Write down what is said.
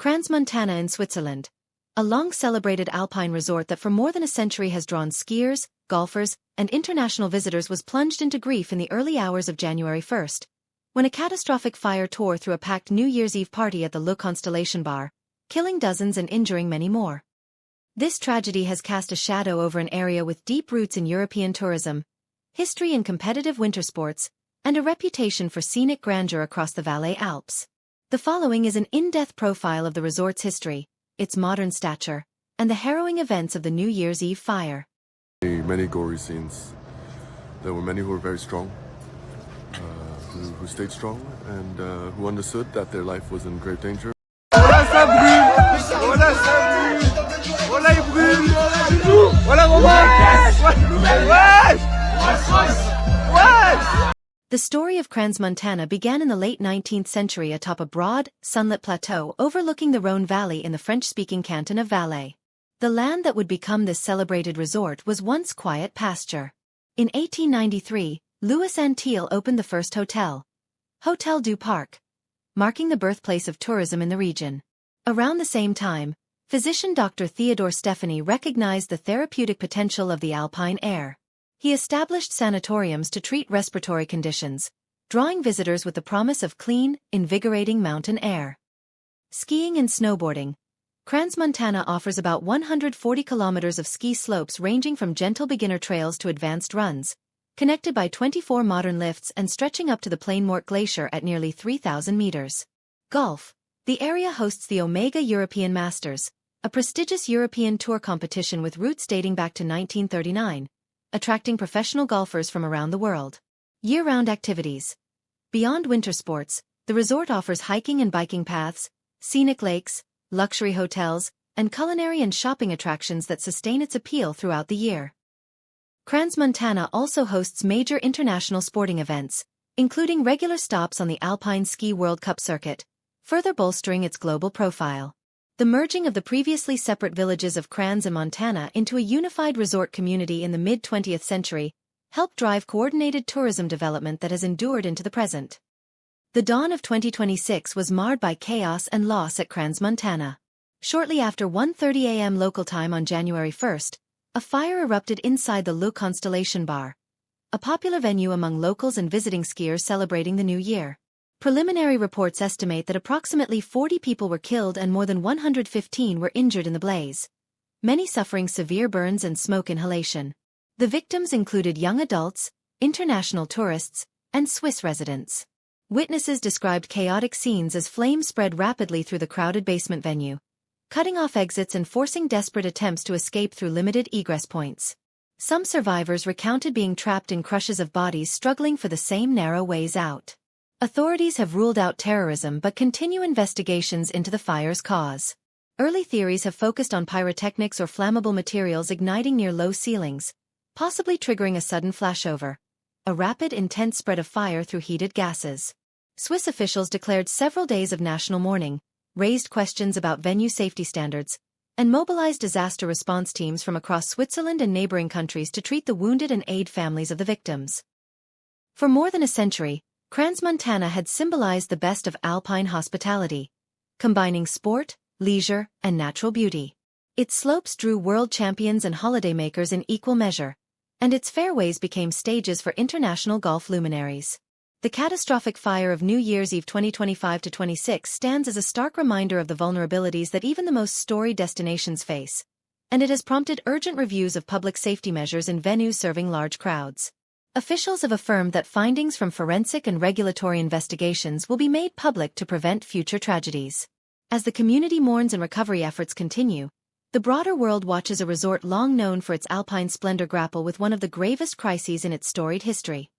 Crans-Montana in Switzerland. A long-celebrated alpine resort that for more than a century has drawn skiers, golfers, and international visitors was plunged into grief in the early hours of January 1st, when a catastrophic fire tore through a packed New Year's Eve party at the Constellation bar, killing dozens and injuring many more. This tragedy has cast a shadow over an area with deep roots in European tourism, history in competitive winter sports, and a reputation for scenic grandeur across the Valais Alps. The following is an in-depth profile of the resort's history, its modern stature, and the harrowing events of the New Year's Eve fire. Many gory scenes. There were many who were very strong, who stayed strong, and who understood that their life was in grave danger. Voilà ça brûle! Voilà ça brûle! Voilà il brûle! Voilà Romain! The story of Crans-Montana began in the late 19th century atop a broad, sunlit plateau overlooking the Rhône Valley in the French-speaking canton of Valais. The land that would become this celebrated resort was once quiet pasture. In 1893, Louis Antil opened the first hotel, Hôtel du Parc, marking the birthplace of tourism in the region. Around the same time, physician Dr. Theodore Stephanie recognized the therapeutic potential of the Alpine air. He established sanatoriums to treat respiratory conditions, drawing visitors with the promise of clean, invigorating mountain air. Skiing and snowboarding. Crans-Montana offers about 140 kilometers of ski slopes ranging from gentle beginner trails to advanced runs, connected by 24 modern lifts and stretching up to the Plaine Morte Glacier at nearly 3,000 meters. Golf. The area hosts the Omega European Masters, a prestigious European tour competition with roots dating back to 1939, attracting professional golfers from around the world. Year-round activities. Beyond winter sports, the resort offers hiking and biking paths, scenic lakes, luxury hotels, and culinary and shopping attractions that sustain its appeal throughout the year. Crans-Montana also hosts major international sporting events, including regular stops on the Alpine Ski World Cup circuit, further bolstering its global profile. The merging of the previously separate villages of Crans and Montana into a unified resort community in the mid-20th century helped drive coordinated tourism development that has endured into the present. The dawn of 2026 was marred by chaos and loss at Crans-Montana. Shortly after 1:30 a.m. local time on January 1st, a fire erupted inside the Constellation bar, a popular venue among locals and visiting skiers celebrating the new year. Preliminary reports estimate that approximately 40 people were killed and more than 115 were injured in the blaze, many suffering severe burns and smoke inhalation. The victims included young adults, international tourists, and Swiss residents. Witnesses described chaotic scenes as flames spread rapidly through the crowded basement venue, cutting off exits and forcing desperate attempts to escape through limited egress points. Some survivors recounted being trapped in crushes of bodies struggling for the same narrow ways out. Authorities have ruled out terrorism but continue investigations into the fire's cause. Early theories have focused on pyrotechnics or flammable materials igniting near low ceilings, possibly triggering a sudden flashover, a rapid, intense spread of fire through heated gases. Swiss officials declared several days of national mourning, raised questions about venue safety standards, and mobilized disaster response teams from across Switzerland and neighboring countries to treat the wounded and aid families of the victims. For more than a century, Crans-Montana had symbolized the best of Alpine hospitality, combining sport, leisure, and natural beauty. Its slopes drew world champions and holidaymakers in equal measure, and its fairways became stages for international golf luminaries. The catastrophic fire of New Year's Eve 2025-26 stands as a stark reminder of the vulnerabilities that even the most storied destinations face, and it has prompted urgent reviews of public safety measures in venues serving large crowds. Officials have affirmed that findings from forensic and regulatory investigations will be made public to prevent future tragedies. As the community mourns and recovery efforts continue, the broader world watches a resort long known for its alpine splendor grapple with one of the gravest crises in its storied history.